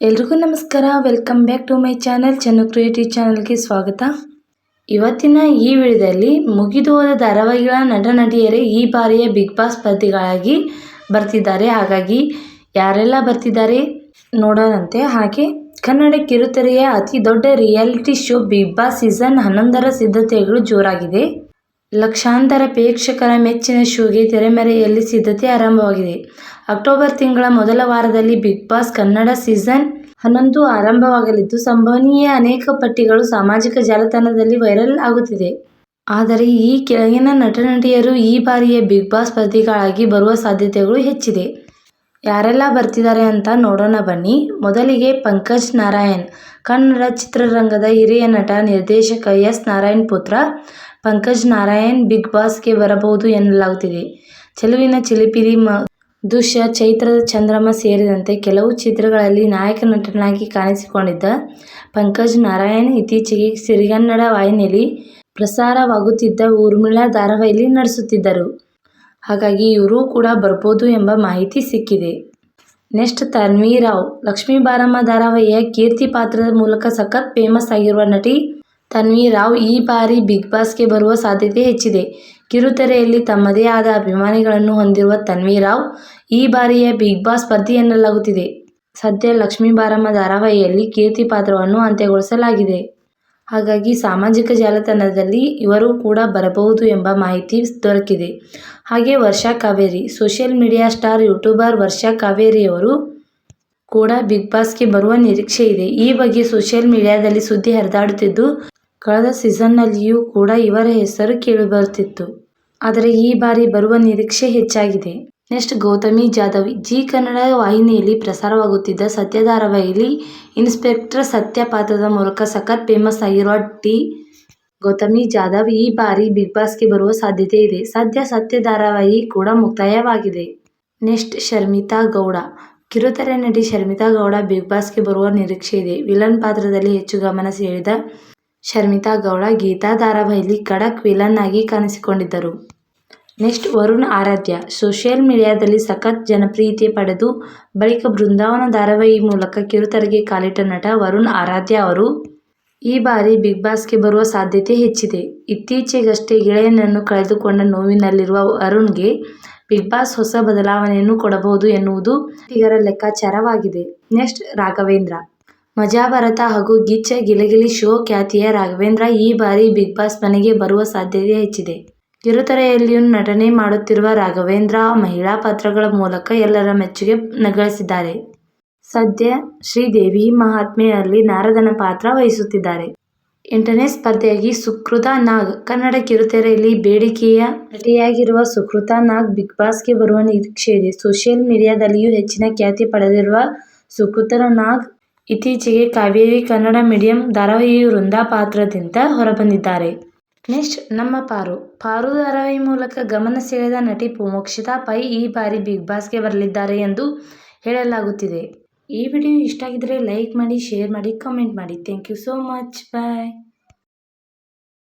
ಎಲ್ರಿಗೂ ನಮಸ್ಕಾರ. Welcome back to my channel Chennu creative ಚಾನಲ್ಗೆ ಸ್ವಾಗತ. ಇವತ್ತಿನ ಈ ವಿಡಿಯೋದಲ್ಲಿ ಮುಗಿದೋದ ಧಾರಾವಾಹಿಗಳ ನಟ ನಟಿಯರೇ ಈ ಬಾರಿಯ ಬಿಗ್ ಬಾಸ್ ಸ್ಪರ್ಧಿಗಳಾಗಿ ಬರ್ತಿದ್ದಾರೆ. ಹಾಗಾಗಿ ಯಾರೆಲ್ಲ ಬರ್ತಿದ್ದಾರೆ ನೋಡೋಣಂತೆ. ಹಾಗೆ ಕನ್ನಡ ಕಿರುತೆರೆಯ ಅತಿ ದೊಡ್ಡ reality show Bigg Boss season 11ರ ಸಿದ್ಧತೆಗಳು ಜೋರಾಗಿದೆ. ಲಕ್ಷಾಂತರ ಪ್ರೇಕ್ಷಕರ ಮೆಚ್ಚಿನ ಶೋಗೆ ತೆರೆಮರೆಯಲ್ಲಿ ಸಿದ್ಧತೆ ಆರಂಭವಾಗಿದೆ. ಅಕ್ಟೋಬರ್ ತಿಂಗಳ ಮೊದಲ ವಾರದಲ್ಲಿ ಬಿಗ್ ಬಾಸ್ ಕನ್ನಡ ಸೀಸನ್ 11 ಆರಂಭವಾಗಲಿದ್ದು, ಸಂಭವನೀಯ ಅನೇಕ ಪಟ್ಟಿಗಳು ಸಾಮಾಜಿಕ ಜಾಲತಾಣದಲ್ಲಿ ವೈರಲ್ ಆಗುತ್ತಿದೆ. ಆದರೆ ಈ ಕೆಳಗಿನ ನಟ ನಟಿಯರು ಈ ಬಾರಿಯ ಬಿಗ್ ಬಾಸ್ ಸ್ಪರ್ಧಿಗಳಾಗಿ ಬರುವ ಸಾಧ್ಯತೆಗಳು ಹೆಚ್ಚಿದೆ. ಯಾರೆಲ್ಲ ಬರ್ತಿದ್ದಾರೆ ಅಂತ ನೋಡೋಣ ಬನ್ನಿ. ಮೊದಲಿಗೆ ಪಂಕಜ್ ನಾರಾಯಣ್. ಕನ್ನಡ ಚಿತ್ರರಂಗದ ಹಿರಿಯ ನಟ, ನಿರ್ದೇಶಕ ಎಸ್. ನಾರಾಯಣ್ ಪುತ್ರ ಪಂಕಜ್ ನಾರಾಯಣ್ ಬಿಗ್ ಬಾಸ್ಗೆ ಬರಬಹುದು ಎನ್ನಲಾಗುತ್ತಿದೆ. ಚೆಲುವಿನ ಚಿಲಿಪಿಲಿ, ದುಷ್ಯ, ಚೈತ್ರದ ಚಂದ್ರಮ ಸೇರಿದಂತೆ ಕೆಲವು ಚಿತ್ರಗಳಲ್ಲಿ ನಾಯಕ ನಟನಾಗಿ ಕಾಣಿಸಿಕೊಂಡಿದ್ದ ಪಂಕಜ್ ನಾರಾಯಣ್ ಇತ್ತೀಚೆಗೆ ಸಿರಿಗನ್ನಡ ವಾಹಿನಿಯಲ್ಲಿ ಪ್ರಸಾರವಾಗುತ್ತಿದ್ದ ಊರ್ಮಿಳಾ ಧಾರಾವಾಹಿಯಲ್ಲಿ ನಟಿಸುತ್ತಿದ್ದರು. ಹಾಗಾಗಿ ಇವರು ಕೂಡ ಬರ್ಬೋದು ಎಂಬ ಮಾಹಿತಿ ಸಿಕ್ಕಿದೆ. ನೆಕ್ಸ್ಟ್ ತನ್ವಿ ರಾವ್. ಲಕ್ಷ್ಮೀ ಬಾರಮ್ಮ ಧಾರಾವಾಹಿಯ ಕೀರ್ತಿ ಪಾತ್ರದ ಮೂಲಕ ಸಖತ್ ಫೇಮಸ್ ಆಗಿರುವ ನಟಿ ತನ್ವಿ ರಾವ್ ಈ ಬಾರಿ ಬಿಗ್ ಬಾಸ್ಗೆ ಬರುವ ಸಾಧ್ಯತೆ ಹೆಚ್ಚಿದೆ. ಕಿರುತೆರೆಯಲ್ಲಿ ತಮ್ಮದೇ ಆದ ಅಭಿಮಾನಿಗಳನ್ನು ಹೊಂದಿರುವ ತನ್ವಿ ರಾವ್ ಈ ಬಾರಿಯ ಬಿಗ್ ಬಾಸ್ ಸ್ಪರ್ಧಿ ಎನ್ನಲಾಗುತ್ತಿದೆ. ಸದ್ಯ ಲಕ್ಷ್ಮೀ ಬಾರಮ್ಮ ಧಾರಾವಾಹಿಯಲ್ಲಿ ಕೀರ್ತಿ ಪಾತ್ರವನ್ನು ಅಂತ್ಯಗೊಳಿಸಲಾಗಿದೆ. ಹಾಗಾಗಿ ಸಾಮಾಜಿಕ ಜಾಲತಾಣದಲ್ಲಿ ಇವರು ಕೂಡ ಬರಬಹುದು ಎಂಬ ಮಾಹಿತಿ ದೊರಕಿದೆ. ಹಾಗೆ Varsha Kaveri. Social media star YouTuber Varsha ಕಾವೇರಿಯವರು ಕೂಡ ಬಿಗ್ ಬಾಸ್ಗೆ ಬರುವ ನಿರೀಕ್ಷೆ ಇದೆ. ಈ ಬಗ್ಗೆ ಸೋಷಿಯಲ್ ಮೀಡಿಯಾದಲ್ಲಿ ಸುದ್ದಿ ಹರಿದಾಡುತ್ತಿದ್ದು, ಕಳೆದ ಸೀಸನ್ನಲ್ಲಿಯೂ ಕೂಡ ಇವರ ಹೆಸರು ಕೇಳಿಬರುತ್ತಿತ್ತು. ಆದರೆ ಈ ಬಾರಿ ಬರುವ ನಿರೀಕ್ಷೆ ಹೆಚ್ಚಾಗಿದೆ. ನೆಕ್ಸ್ಟ್ ಗೌತಮಿ ಜಾಧವ್. ಜಿ ಕನ್ನಡ ವಾಹಿನಿಯಲ್ಲಿ ಪ್ರಸಾರವಾಗುತ್ತಿದ್ದ ಸತ್ಯ ಧಾರಾವಾಹಿಯಲ್ಲಿ ಇನ್ಸ್ಪೆಕ್ಟರ್ ಸತ್ಯ ಪಾತ್ರದ ಮೂಲಕ ಸಖತ್ ಫೇಮಸ್ ಆಗಿರುವ ಗೌತಮಿ ಜಾಧವ್ ಈ ಬಾರಿ ಬಿಗ್ ಬಾಸ್ಗೆ ಬರುವ ಸಾಧ್ಯತೆ ಇದೆ. ಸದ್ಯ ಸತ್ಯ ಧಾರಾವಾಹಿ ಕೂಡ ಮುಕ್ತಾಯವಾಗಿದೆ. ನೆಕ್ಸ್ಟ್ ಶರ್ಮಿತಾ ಗೌಡ. ಕಿರುತೆರೆ ನಟಿ ಶರ್ಮಿತಾ ಗೌಡ ಬಿಗ್ ಬಾಸ್ಗೆ ಬರುವ ನಿರೀಕ್ಷೆ ಇದೆ. ವಿಲನ್ ಪಾತ್ರದಲ್ಲಿ ಹೆಚ್ಚು ಗಮನ ಸೆಳೆದ ಶರ್ಮಿತಾ ಗೌಡ ಗೀತಾ ಧಾರಾವಾಹಿಯಲ್ಲಿ ಖಡಕ್ ವಿಲನ್ ಆಗಿ ಕಾಣಿಸಿಕೊಂಡಿದ್ದರು. ನೆಕ್ಸ್ಟ್ ವರುಣ್ ಆರಾಧ್ಯ. ಸೋಷಿಯಲ್ ಮೀಡಿಯಾದಲ್ಲಿ ಸಖತ್ ಜನಪ್ರಿಯತೆ ಪಡೆದು ಬಳಿಕ ಬೃಂದಾವನ ಧಾರಾವಾಹಿ ಮೂಲಕ ಕಿರುತೆರೆಗೆ ಕಾಲಿಟ್ಟ ನಟ ವರುಣ್ ಆರಾಧ್ಯ ಅವರು ಈ ಬಾರಿ ಬಿಗ್ ಬಾಸ್ಗೆ ಬರುವ ಸಾಧ್ಯತೆ ಹೆಚ್ಚಿದೆ. ಇತ್ತೀಚೆಗಷ್ಟೇ ಗೆಳೆಯನನ್ನು ಕಳೆದುಕೊಂಡ ನೋವಿನಲ್ಲಿರುವ ವರುಣ್ಗೆ ಬಿಗ್ ಬಾಸ್ ಹೊಸ ಬದಲಾವಣೆಯನ್ನು ಕೊಡಬಹುದು ಎನ್ನುವುದು ಈಗರ ಲೆಕ್ಕಾಚಾರವಾಗಿದೆ. ನೆಕ್ಸ್ಟ್ ರಾಘವೇಂದ್ರ. ಮಜಾಭರತ ಹಾಗೂ ಗಿಚ್ಚ ಗಿಲಿಗಿಲಿ ಶೋ ಖ್ಯಾತಿಯ ರಾಘವೇಂದ್ರ ಈ ಬಾರಿ ಬಿಗ್ ಬಾಸ್ ಮನೆಗೆ ಬರುವ ಸಾಧ್ಯತೆ ಹೆಚ್ಚಿದೆ. ಕಿರುತೆರೆಯಲ್ಲಿಯೂ ನಟನೆ ಮಾಡುತ್ತಿರುವ ರಾಘವೇಂದ್ರ ಮಹಿಳಾ ಪಾತ್ರಗಳ ಮೂಲಕ ಎಲ್ಲರ ಮೆಚ್ಚುಗೆ ಗಳಿಸಿದ್ದಾರೆ. ಸದ್ಯ ಶ್ರೀದೇವಿ ಮಹಾತ್ಮೆಯಲ್ಲಿ ನಾರದನ ಪಾತ್ರ ವಹಿಸುತ್ತಿದ್ದಾರೆ. 8ನೇ ಸ್ಪರ್ಧಿಯಾಗಿ ಸುಕೃತಾ ನಾಗ್. ಕನ್ನಡ ಕಿರುತೆರೆಯಲ್ಲಿ ಬೇಡಿಕೆಯ ನಟಿಯಾಗಿರುವ ಸುಕೃತಾ ನಾಗ್ ಬಿಗ್ ಬಾಸ್ಗೆ ಬರುವ ನಿರೀಕ್ಷೆ ಇದೆ. ಸೋಷಿಯಲ್ ಮೀಡಿಯಾದಲ್ಲಿಯೂ ಹೆಚ್ಚಿನ ಖ್ಯಾತಿ ಪಡೆದಿರುವ ಸುಕೃತಾ ನಾಗ್ ಇತ್ತೀಚೆಗೆ ಕಾವೇರಿ ಕನ್ನಡ ಮೀಡಿಯಂ ಧಾರಾವಾಹಿ ವೃಂದಾ ಪಾತ್ರದಿಂದ ಹೊರಬಂದಿದ್ದಾರೆ. ನೆಕ್ಸ್ಟ್ ನಮ್ಮ ಪಾರು. ಧಾರಾವಾಹಿ ಮೂಲಕ ಗಮನ ಸೆಳೆದ ನಟಿ ಮೋಕ್ಷಿತಾ ಪೈ ಈ ಬಾರಿ ಬಿಗ್ ಬಾಸ್ಗೆ ಬರಲಿದ್ದಾರೆ ಎಂದು ಹೇಳಲಾಗುತ್ತಿದೆ. ಈ ವಿಡಿಯೋ ಇಷ್ಟ ಆಗಿದ್ರೆ ಲೈಕ್ ಮಾಡಿ, ಶೇರ್ ಮಾಡಿ, ಕಮೆಂಟ್ ಮಾಡಿ. Thank you so much. Bye.